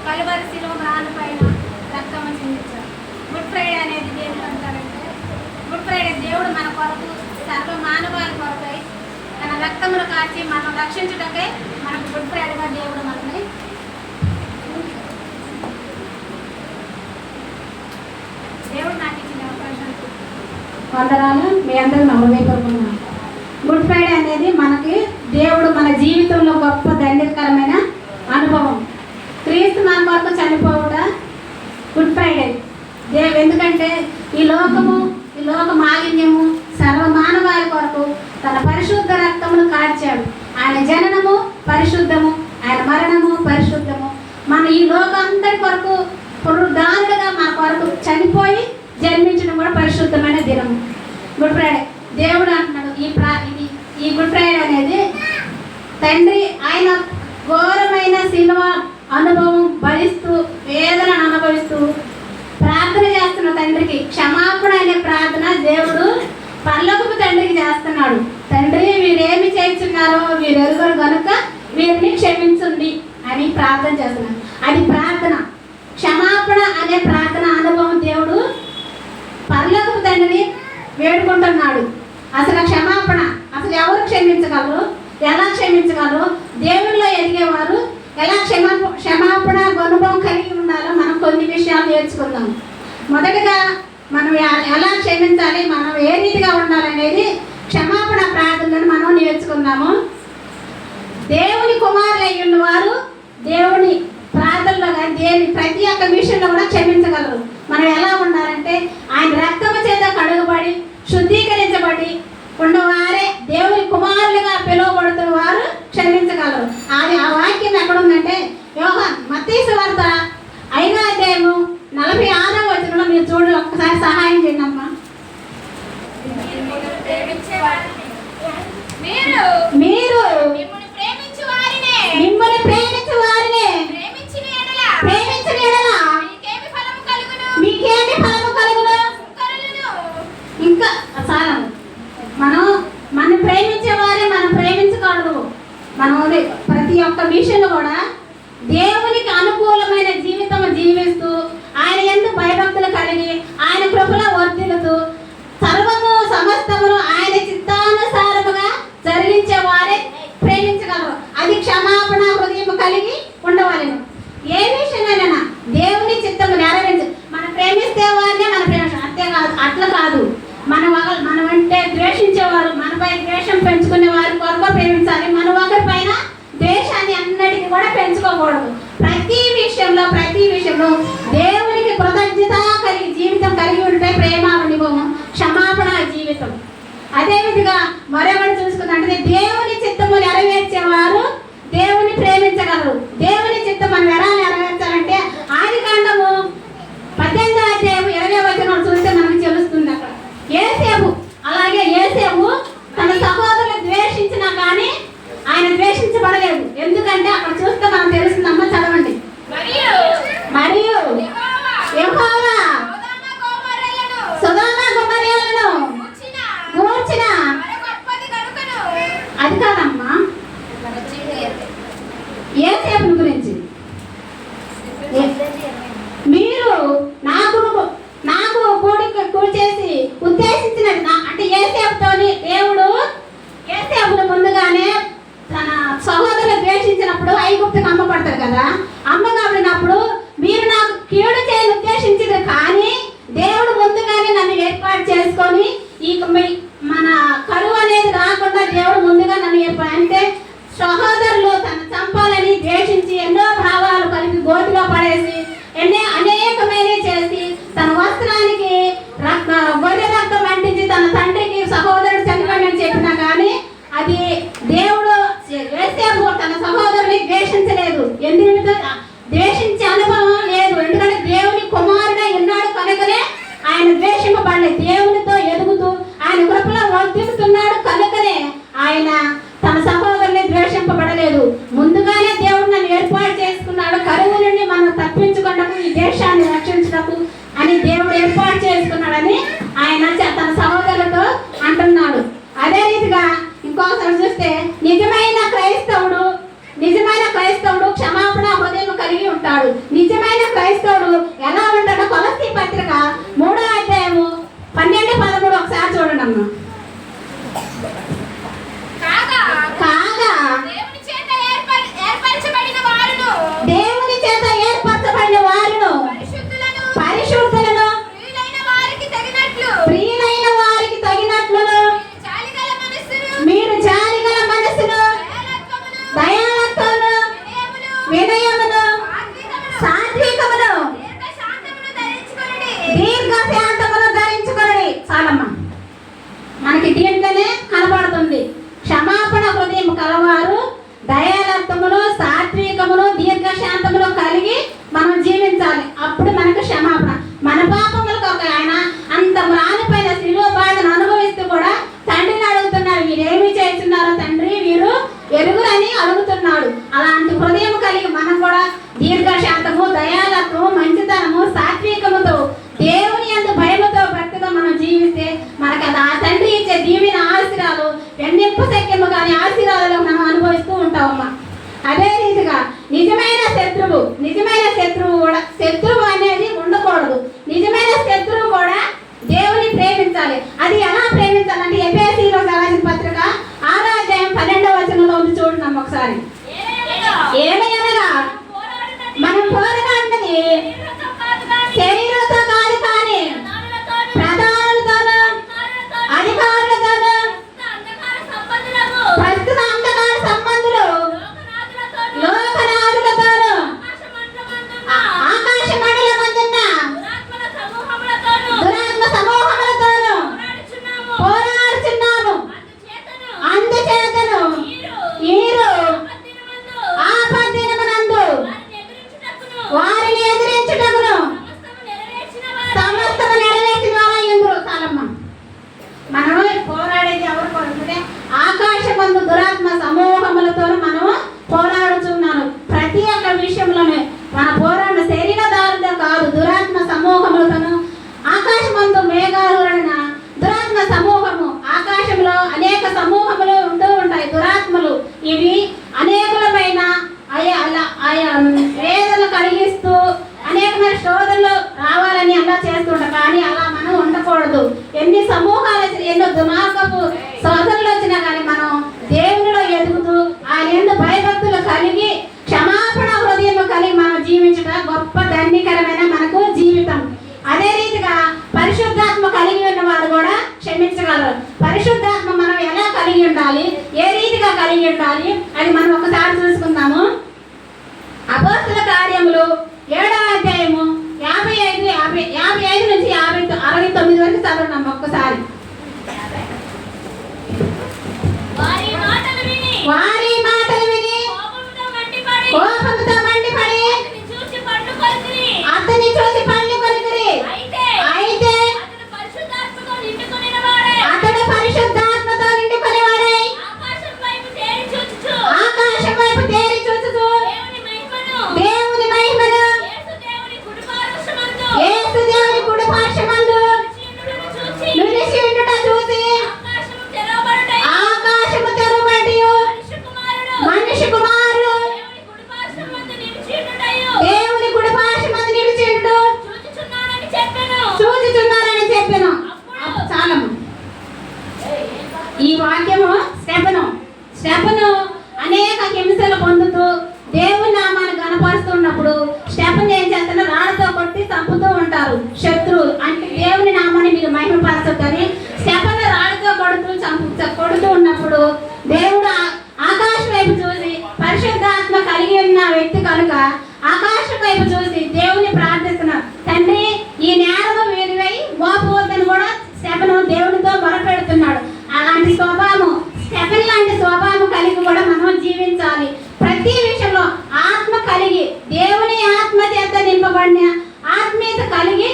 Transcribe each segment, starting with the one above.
కలువరి శిలువ మ్రాను పైన రక్తము చిందించారు. గుడ్ ఫ్రైడే అనేది దేనికి అంటారంటే, గుడ్ ఫ్రైడే దేవుడు మన కొరకు సర్వ మానవాళి కొరకై తన రక్తమును కాచి మనం రక్షించుటకై మనకు గుడ్ ఫ్రైడేగా దేవుడు మనల్ని దేవుడు నాకు ఇచ్చిన అవకాశానికి వందనాలు. మీ అందరూ నమ్మవేపడుకున్నాను. గుడ్ ఫ్రైడే అనేది మనకి దేవుడు మన జీవితంలో గొప్ప దండకరమైన అనుభవం. క్రీస్తు మన కొరకు చనిపోవుట గుడ్ ఫ్రైడే. ఎందుకంటే ఈ లోక మాలిన్యము సర్వ మానవాళి కొరకు తన పరిశుద్ధ రక్తమును కార్చాడు. ఆయన జననము పరిశుద్ధము, ఆయన మరణము పరిశుద్ధము. మన ఈ లోకం అంతటి కొరకు పునరుద్ధానుడుగా మన కొరకు చనిపోయి జన్మించడం కూడా పరిశుద్ధమైన దినము గుడ్ ఫ్రైడే. దేవుడు అంటున్నాడు ఈ గుడ్ ఫ్రైడే అనేది తండ్రి ఆయన ఘోరమైన శిలువ అనుభవం భరిస్తూ వేదనను అనుభవిస్తూ ప్రార్థన చేస్తున్న తండ్రికి క్షమాపణ అనే ప్రార్థన దేవుడు పరలోకపు తండ్రికి చేస్తున్నాడు. తండ్రి వీరేమి చేస్తున్నారో వీరు ఎరుగరు కనుక వీరిని క్షమించండి అని ప్రార్థన చేస్తున్నాడు. అది ప్రార్థన. క్షమాపణ అనే ప్రార్థన అనుభవం దేవుడు పరలోకపు తండ్రిని వేడుకుంటున్నాడు. అసలు క్షమాపణ అసలు ఎవరు క్షమించగలరు, ఎలా క్షమించగలరు? దేవుళ్ళలో ఎదిగేవారు ఎలా క్షమాపణ అనుభవం కలిగి ఉండాలో మనం కొన్ని విషయాలు నేర్చుకుందాం. మొదటగా మనం ఎలా క్షమించాలి, మనం ఏ రీతిగా ఉండాలనేది క్షమాపణ ప్రార్థనను మనం నేర్చుకుందాము. దేవుని కుమారులు అయి ఉన్నవారు దేవుని ప్రార్థనలో కానీ ప్రతి ఒక్క విషయంలో కూడా క్షమించగలరు. మనం ఎలా ఉండాలంటే ఆయన రక్తము చేత కడుగుబడి శుద్ధీకరించబడి ఉన్నవారే దేవుని కుమారులుగా పిలువబడుతున్న వారు క్షమించగలరు. అది ఆ వాక్యం ఎక్కడ ఉందంటే మత్తయి సువార్త 5వ అధ్యాయము 46వ వచనంలో మీరు చూడండి. ఒక్కసారి సహాయం చేయండి అమ్మా. మీరు మిమ్మల్ని ప్రేమించు వారినే ప్రేమించిన ఎడల మీకేమి ఫలము కలుగును? ఇంకా చాలా మనం ప్రేమించే వారే మనం ప్రేమించకూడదు. మనం ప్రతి ఒక్క విషయంలో కూడా దేవునికి అనుకూలమైన జీవితం జీవిస్తూ ఆయన యందు భయభక్తులు కలిగి ఆయన కృపలో వర్ధిల్లుతూ సర్వము సమస్తమును ఆయన చిత్తానుసారముగా జరిగించే వారే ప్రేమించగలరు. అది క్షమాపణ హృదయం కలిగి ఉండవలెను. ఏ విషయమైనా దేవుని చిత్తము నెరవేర్చు. మనం ప్రేమిస్తే వారినే మనం ప్రేమించాలి. అంతేకాదు, అట్లా కాదు. మనం అంటే ద్వేషించేవారు, మనపై ద్వేషం పెంచుకునే వారి కొరకు ప్రేమించాలి. మనం ఒకరి పైన ద్వేషాన్ని అన్నిటికీ కూడా పెంచుకోకూడదు. ప్రతి విషయంలో దేవునికి కృతజ్ఞత కలిగి జీవితం కలిగి ఉంటే ప్రేమ అనుభవం, క్షమాపణ జీవితం. అదేవిధంగా మరొకటి చూసుకుంటే దేవుని చిత్తము నెరవేర్చేవారు దేవుని ప్రేమించగలరు. దేవుని చిత్తం మనం ఎలా నెరవేర్చాలంటే ఆదికాండము 18వ అధ్యాయం 20వ వచనం చూస్తే మనకు తెలుస్తుంది. అక్కడ యేసేపు తన సహోదరులు ద్వేషించినా కానీ ఆయన ద్వేషించబడలేదు. ఎందుకంటే అక్కడ చూస్తే మనం తెలుస్తుందమ్మా, చదవండి. మరియు యెహోవా సొదొమ గొమొర్రాలను గూర్చిన అది కాదమ్మా, యేసేపు గురించి మీరు నాకు కూడి చేసి ఉద్దేశించినది అంటే యేసేపుతోని దేవుడు యేసేపును ముందుగానే తన సహోదరులు ద్వేషించినప్పుడు ఐగుప్తుకు అమ్మబడతారు కదా. అమ్మబడినప్పుడు మీరు నాకు కీడు చేయని ఉద్దేశించింది, కానీ దేవుడు ముందుగానే నన్ను ఏర్పాటు చేసుకొని మన కరువు అనేది రాకుండా దేవుడు ముందుగా నన్ను అంటే సహోదరులు తను చంపాలని ద్వేషించి ఎన్నో భావాలు కలిపి గోతిలో పడేసి అనేకమైన చేసి తన వస్త్రానికి గొర్రె రక్తం అంటించి తన తండ్రికి సహోదరుడు చనిపోయాడని చెప్పినా కానీ అది దేవుడు యేసేపు తన సహోదరుని ద్వేషించలేదు. ఎందుకంటే కలవారు, దయాలత్వమును, సాత్వికమును, దీర్ఘశాంతమును కలిగి మనం జీవించాలి. అప్పుడు మనకు క్షమాపణ. మన పాపములకు ఒక ఆయన అంత మ్రానిపైన శిలువ బాధను అనుభవిస్తూ కూడా తండ్రిని అడుగుతున్నాడు, వీరేమి చేస్తున్నారో తండ్రి వీరు ఎరుగురని అడుగుతున్నాడు. అలాంటి హృదయం కలిగి మనం కూడా దీర్ఘశాంతము, దయాలత్వము, మంచితనము, సాత్వికముతో, దేవుని యందు భయముతో, భక్తితో మనం జీవిస్తే మనకు అది ఆ తండ్రి ఇచ్చే దీవెన ఆశీర్వాదాలు ఎన్నింపు శక్యము కానీ ఆశీర్వాదాలు మనం అనుభవిస్తూ ఉంటామమ్మా. అదే రీతిగా నిజమైన శత్రువు కూడా, శత్రువు అనేది ఉండకూడదు. నిజమైన శత్రువు కూడా దేవుని ప్రేమించాలి. అది ఎలా ప్రేమించాలంటే ఎఫెసీయులకు రాసిన పత్రిక 6వ అధ్యాయం 12వ వచనంలో ఉంది, చూడండి ఒకసారి. ఏమనగా మనం పోరాడినది శరీరంతో కాదు కానీ ప్రధానులతోనూ అధికారులతోనూ ప్రస్తుత అంధకార సంబంధులు లోకనాథులతోనూ ఆకాశ మండలమందున్న దురాత్మ సమూహములతోనూ పోరాడుచున్నాము. అందుచేతను మీరు ఆపద్దినమునందు వారిని ఎదిరించుటకును సమస్తము నెరవేర్చిన వారయ్యుందురు. చాలమ్మ, మనం పోరాడేది ఎవరు కోరుకుంటే ఆకాశమందు దురాత్మ సమూహములతో మనం పోరాడుతున్నాను. ప్రతి ఒక్క విషయంలోనే మన పోరాట శరీరదారులతో కాదు, దురాత్మ సమూహములతోను. ఆకాశమందు మేఘాలురణ దురాత్మ సమూహము, ఆకాశంలో అనేక సమూహములు ఉంటూ ఉంటాయి దురాత్మలు. ఇవి అనేకులమైన వేదనలు కలిగిస్తూ అనేకమైన శోధనలు రావాలని అలా చేస్తుంటారు. కానీ అలా మనం ఉండకూడదు. ఎన్ని సమూహాలు వచ్చినా, ఎన్నో దుమార్గపు శోధనలు వచ్చినా కానీ మనం దేవునిలో ఎదుగుతూ ఆయన ఎందు భయభక్తులు కలిగి క్షమాపణ హృదయం కలిగి మనం జీవించడం గొప్ప ధన్యకరమైన మనకు జీవితం. అదే రీతిగా పరిశుద్ధాత్మ కలిగి ఉన్న వారు కూడా క్షమించగలరు. పరిశుద్ధాత్మ మనం ఎలా కలిగి ఉండాలి, ఏ రీతిగా కలిగి ఉండాలి అది మనం ఒకసారి చూసుకుందాము. అపోస్తల కార్యములు 7వ అధ్యాయము 55 నుంచి 69 వరకు చదవడం ఒక్కసారి. వారి మాటలు విని కోపంతో మండిపడి అతని చూసి పండ్లు కొరికిరి. అయితే అతడు పరిశుద్ధాత్మతో నిండుకొని వాడై ఆకాశం వైపు తేరి చూచుచు దేవుని మహిమను యేసు దేవుని కుడి పార్శ్వమందు నిలిచి ఉండుట చూసి ఆకాశము తెరవబడి మనిషి కుమారుడు దేవుని కుడి పార్శ్వమందు నిలిచి ఉండు చూచుచున్నారని చెప్పెను. చాలము. ఈ వాక్యము స్టెఫను అనేక హింసలు పొందుతూ దేవుని నామాన్ని గణపరుస్తున్నప్పుడు స్టెఫన్ ఏం చేస్తారో రాళ్ళతో కొట్టి చంపుతూ ఉంటారు శత్రువులు. అంటే దేవుని నామాన్ని మీరు మహిమపరచొద్దని స్టెఫన్ రాళ్ళతో కొడుతూ ఉన్నప్పుడు దేవుడు ఆకాశం వైపు చూసి, పరిశుద్ధాత్మ కలిగి ఉన్న వ్యక్తి కనుక ఆకాశం వైపు చూసి దేవుని ప్రార్థిస్తున్నారు, తండ్రి ఈ నేరము వీరివై మోపవద్దని కూడా స్టెఫను దేవునితో మొరపెడుతున్నాడు. అలాంటి స్వభావం, స్టెఫన్ లాంటి స్వభావం కలిగి కూడా మనం జీవించాలి. ప్రతి విషయంలో ఆత్మ కలిగి, దేవుని ఆత్మ చేత నింపబడిన ఆత్మీయత కలిగి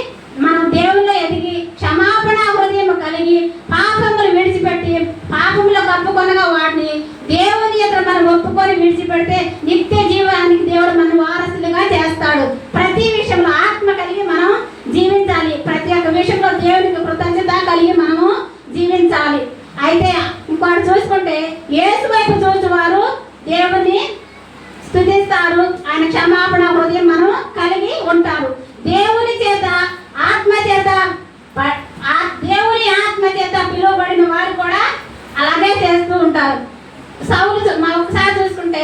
మనం దేవుల్లో ఎదిగి క్షమాపణ హృదయం కలిగి పాపములు విడిచిపెట్టి పాపములో కప్పుకొనగా వాడిని దేవుని ఎదుట మనం ఒప్పుకొని విడిచిపెడితే నిత్య జీవానికి దేవుడు మన వారసులుగా చేస్తాడు. ప్రతి విషయంలో ఆత్మ కలిగి మనం జీవించాలి. ప్రతి ఒక్క విషయంలో దేవునికి కృతజ్ఞత కలిగి మనము జీవించాలి. అయితే ఇంకోటి చూసుకుంటే యేసు వైపు చూసేవారు దేవుని స్తుతిస్తారు. ఆయన క్షమాపణ హృదయం మనం కలిగి ఉంటారు. దేవుని చేత ఆత్మ చేత దేవుని ఆత్మ చేత పిలువబడిన వారు కూడా అలాగే చేస్తూ ఉంటారు. సౌలు ఒకసారి చూసుకుంటే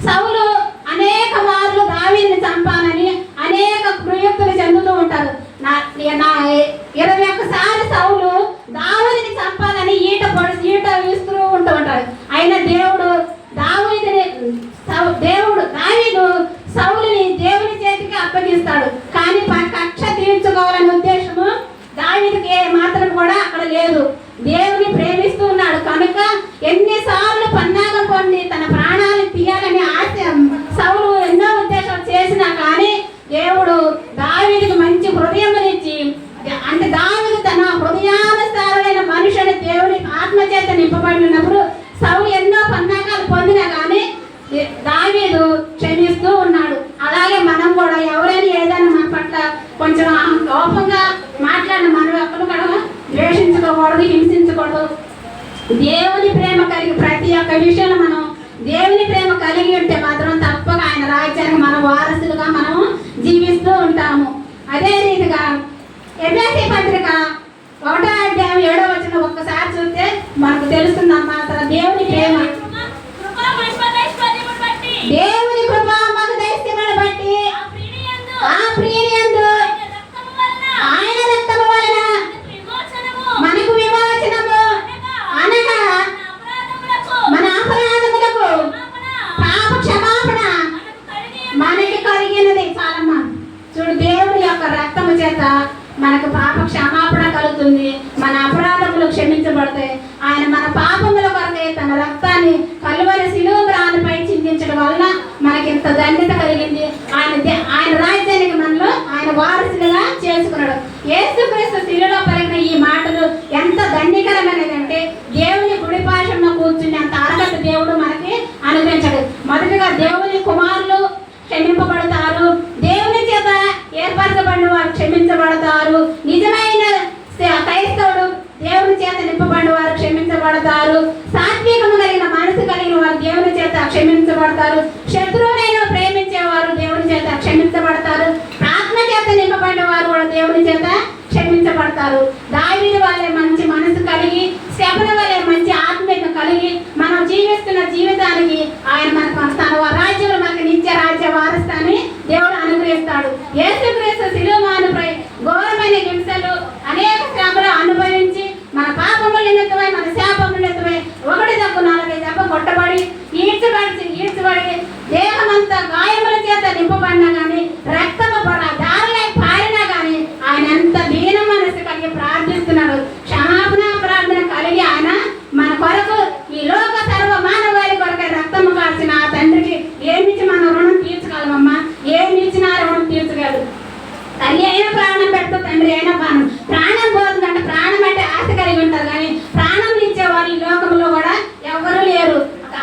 సౌలు అనేక మార్లు దావీదుని చంపాలని అనేక ప్రయుక్తులు చెందుతూ ఉంటారు. 21 సార్లు సౌలు దావీదుని చంపాలని ఈట విస్తూ ఉంటూ ఉంటాడు. అయినా దేవుడు దావీదు సౌలుని దేవుని చేతికి అప్పగిస్తాడు. కానీ కక్ష తీర్చుకోవాలనే ఉద్దేశము దావీదుకి మాత్రం కూడా అక్కడ లేదు. దేవుని ప్రేమిస్తూ ఉన్నాడు కనుక ఎన్నిసార్లు పన్నాగం పొంది ఎవరైనా ఏదైనా మన పట్ల కొంచెం కోపంగా మాట్లాడిన మనం ఎక్కడ కూడా ద్వేషించుకోకూడదు, హింసించకూడదు. దేవుని ప్రేమ కలిగి ప్రతి ఒక్క విషయంలో మనం దేవుని ప్రేమ కలిగి ఉంటే మాత్రం తప్పక ఆయన రాజ్యానికి మన వారసులుగా మనము జీవిస్తూ ఉంటాము. అదే రీతిగా ఎఫెసీ పత్రిక 1వ అధ్యాయం 7వ వచనం ఒక్కసారి చూస్తే మనకు తెలుస్తుందమ్మా. అసలు దేవుని ప్రేమ, దేవుని కృప మహదైశ్వర్యమును బట్టి ఆ ప్రియయందు ఆయన రక్తము వలన మనకు విమోచనము, అనగా మన అపరాధములకు పాప క్షమాపణ మనకి కలిగినది. చాలమ్మా. చూడు, దేవుని యొక్క రక్తము చేత మనకు పాప క్షమాపణ కలుగుతుంది, మన అపరాధములు క్షమించబడతాయి. ఆయన మన పాపముల కొరకే తన రక్తాన్ని కలువరి శిలువ మ్రానుపై చిందించడం వలన మనకి ఇంత ధన్యత కలిగింది. ఆయన రాజ్యానికి మనలో ఆయన వారసులుగా చేసుకున్నాడు. యేసుక్రీస్తు శిలువలో పలికిన ఈ మాటలు ఎంత ధన్యకరమైనది అంటే, దేవుని కుడి పార్శ్వంలో కూర్చుని అంత అర్హత దేవుడు మనకి అనుగ్రహించాడు. మొదటిగా దేవుని కుమారులు క్షమింపబడతారు, దేవుని చేత ఏర్పరచబడిన వారు క్షమించబడతారు. నిజమైన క్రైస్తవుడు దేవుని చేత నింపబడిన వారు క్షమించబడతారు. సాత్వికము కలిగిన మనసు కలిగిన వారు దేవుని చేత క్షమించబడతారు. శత్రువునైనా ప్రేమించేవారు దేవుని చేత క్షమించబడతారు. ఆత్మ చేత నింపబడిన వారు కూడా దేవుని చేత క్షమించబడతారు. దావీదు వలె మంచి మనసు కలిగి, శబన వలె మంచి ఆత్మీయత కలిగి మనం జీవిస్తున్న జీవితానికి ఆయన మనకు తన రాజ్యంలో మనకి నిత్య రాజ్య వారస్తాన్ని దేవుడు అనుగ్రహిస్తాడు. యేసుక్రీస్తు శిలువమానుపై ఘోరమైన హింసలు, అనేక శ్రమలు అనుభవించి మన పాపముల నిమిత్తమై, మన శాపముల నిమిత్తమై 1 దెబ్బ కొట్టబడి ఈడ్చబడి దేహమంతా గాయముల చేత నింపబడినా కానీ, రక్తము దారులై పారినా కానీ ఆయన ఎంత దీన మనసు కలిగి ప్రార్థిస్తున్నాడు. క్షమాపణ ప్రార్థన కలిగి ఆయన మన కొరకు ఈ లోక సర్వ మానవాళి కొరకు రక్తము కాల్చిన ఆ తండ్రికి ఏమిచ్చి మనం రుణం తీర్చగలమమ్మా? ఏమి ఇచ్చినా రుణం తీర్చగలదు. తల్లి అయినా ప్రాణం పెడుతూ, తండ్రి అయినా ప్రాణం పోతుందంటే, ప్రాణం అంటే ఆశ కలిగి ఉంటారు కానీ ప్రాణం ఇచ్చేవారు ఈ లోకంలో కూడా ఎవరు లేరు.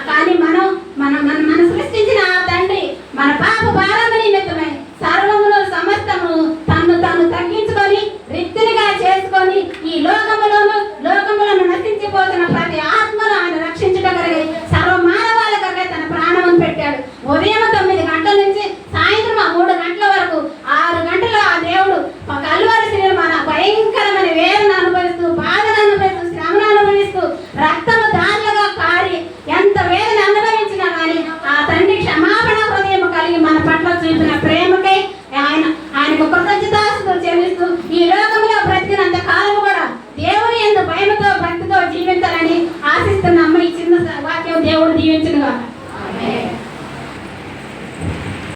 కానీ మన సృష్టించిన ఆ తండ్రి మన పాప భారము నిమిత్తమై సర్వమును సమస్తము తను తగ్గించుకొని రిక్తునిగా చేసుకొని ఈ లోకములో నశించిపోతున్న ప్రతి ఆత్మను ఆయన రక్షించగలిగి సర్వ మానవాళ కొరకే తన ప్రాణం పెట్టాడు. ఉదయం 9 గంటల నుంచి సాయంత్రం 3 గంటల వరకు 6 గంటలు ఆ దేవుడు కలువరి శిలువ మన భయంకరమైన వేదన అనుభవిస్తూ, బాధను అనుభవిస్తూ, శ్రమను అనుభవిస్తూ, రక్తము దారులుగా కారి ఎంత వేదన అనుభవించినా కానీ ఆ తండ్రి క్షమాపణ హృదయం కలిగి మన పట్ల చూపిన ప్రేమకై ఆయనకు కృతజ్ఞతాస్తుతులు చెల్లిస్తూ ఈ లోకంలో బ్రతికినంత కాలం కూడా దేవుని యందు భయముతో భక్తితో జీవించాలని ఆశిస్తున్న అమ్మ ఈ చిన్న వాక్యం దేవుడు దీవించునుగాక.